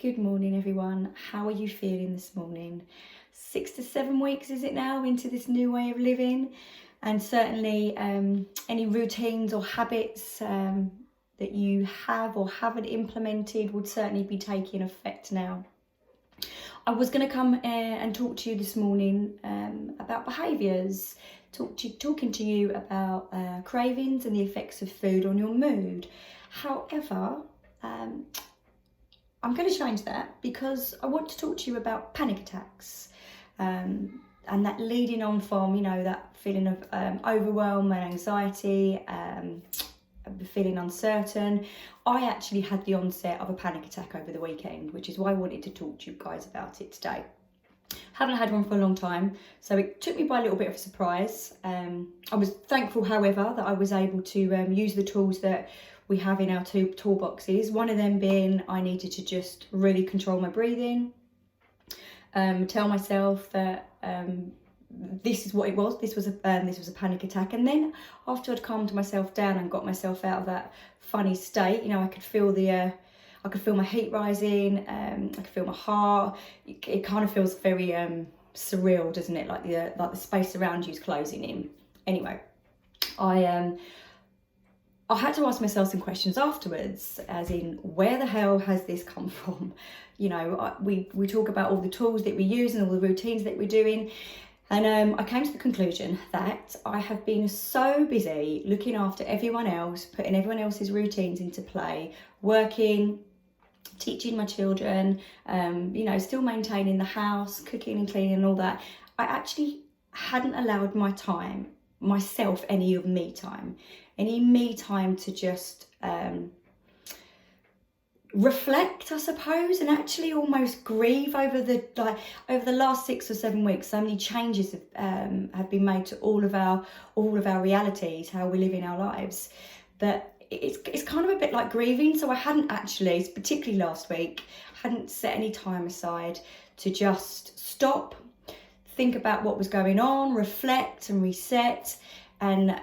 Good morning, everyone. How are you feeling this morning? 6 to 7 weeks is it now into this new way of living? And certainly any routines or habits that you have or haven't implemented would certainly be taking effect now. I was going to come and talk to you this morning about behaviours, talking to you about cravings and the effects of food on your mood. However, I'm going to change that because I want to talk to you about panic attacks and that leading on from, that feeling of overwhelm and anxiety, feeling uncertain. I actually had the onset of a panic attack over the weekend, which is why I wanted to talk to you guys about it today. Haven't had one for a long time, so it took me by a little bit of a surprise. I was thankful, however, that I was able to use the tools that we have in our two toolboxes. One of them being I needed to just really control my breathing, tell myself that this is what it was. This was a panic attack. And then after I'd calmed myself down and got myself out of that funny state, I could feel my heat rising. I could feel my heart. It kind of feels very surreal, doesn't it? Like the space around you is closing in. Anyway, I had to ask myself some questions afterwards, as in, where the hell has this come from? We talk about all the tools that we use and all the routines that we're doing. And I came to the conclusion that I have been so busy looking after everyone else, putting everyone else's routines into play, working, teaching my children, still maintaining the house, cooking and cleaning and all that. I actually hadn't allowed myself any me time to just reflect, I suppose, and actually almost grieve over the last 6 or 7 weeks. So many changes have been made to all of our realities, how we live in our lives. But it's kind of a bit like grieving. So I hadn't actually, particularly last week, hadn't set any time aside to just stop, think about what was going on, reflect and reset. And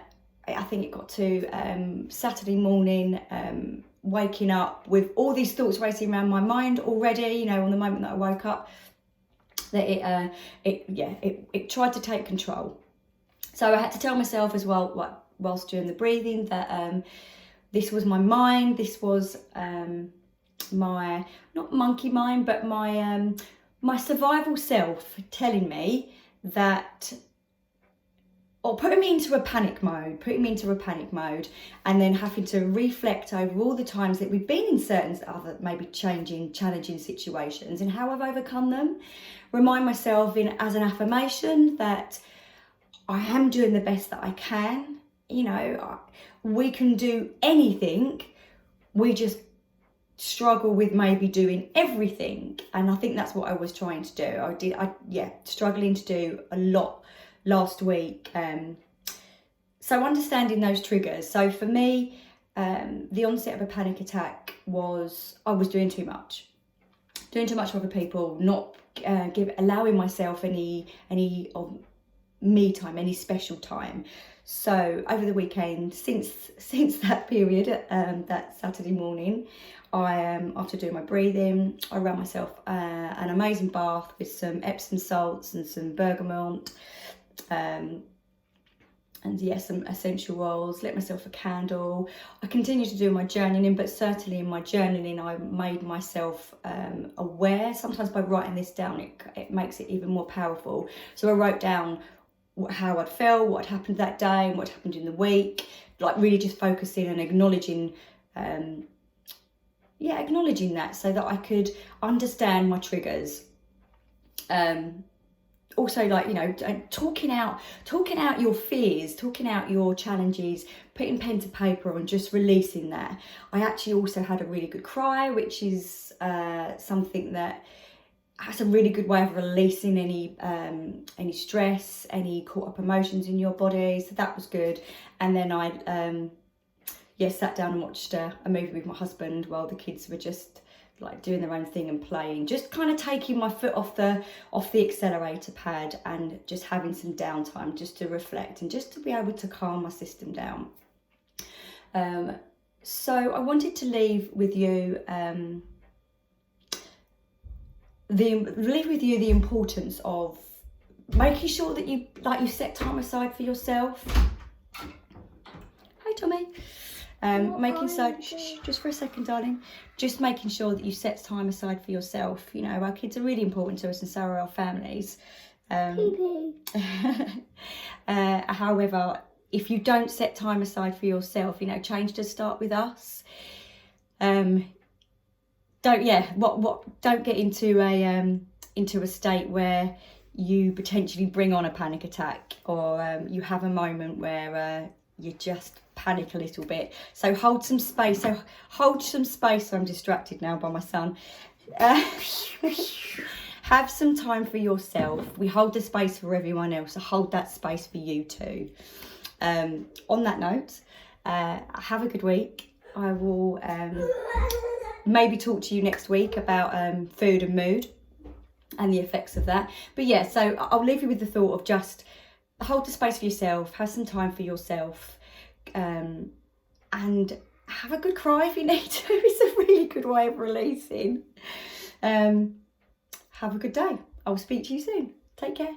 I think it got to Saturday morning, waking up with all these thoughts racing around my mind already, on the moment that I woke up, that it tried to take control. So I had to tell myself as well, whilst doing the breathing, that this was my mind, this was my, not monkey mind, but my survival self telling me that, or putting me into a panic mode, and then having to reflect over all the times that we've been in certain other maybe challenging situations and how I've overcome them. Remind myself as an affirmation that I am doing the best that I can. We can do anything. We just struggle with maybe doing everything. And I think that's what I was trying to do. Struggling to do a lot last week. So understanding those triggers. So for me, the onset of a panic attack was I was doing too much for other people, not allowing myself any of me time, any special time. So over the weekend, since that period, that Saturday morning, after doing my breathing, I ran myself an amazing bath with some Epsom salts and some bergamot, some essential oils, lit myself a candle. I continued to do my journaling, but certainly in my journaling I made myself aware. Sometimes by writing this down it makes it even more powerful. So I wrote down how I'd felt, what had happened that day and what happened in the week, like really just focusing and acknowledging that, so that I could understand my triggers. Also, talking out your fears, talking out your challenges, putting pen to paper and just releasing that. I actually also had a really good cry, which is something that has a really good way of releasing any stress, any caught up emotions in your body. So that was good. And then I sat down and watched a movie with my husband while the kids were just doing their own thing and playing, just kind of taking my foot off the accelerator pad and just having some downtime just to reflect and just to be able to calm my system down. So I wanted to leave with you leave with you the importance of making sure that you set time aside for yourself. Hi, Tommy. Making so just for a second, darling. Just making sure that you set time aside for yourself. You know, our kids are really important to us, and so are our families. However, if you don't set time aside for yourself, you know, change does start with us. Don't get into a state where you potentially bring on a panic attack, or you have a moment where you just panic a little bit. So hold some space. I'm distracted now by my son. Have some time for yourself. We hold the space for everyone else, so hold that space for you too. On that note, have a good week. I will maybe talk to you next week about food and mood and the effects of that. But yeah, so I'll leave you with the thought of just hold the space for yourself, have some time for yourself, and have a good cry if you need to. It's a really good way of releasing. Have a good day. I'll speak to you soon. Take care.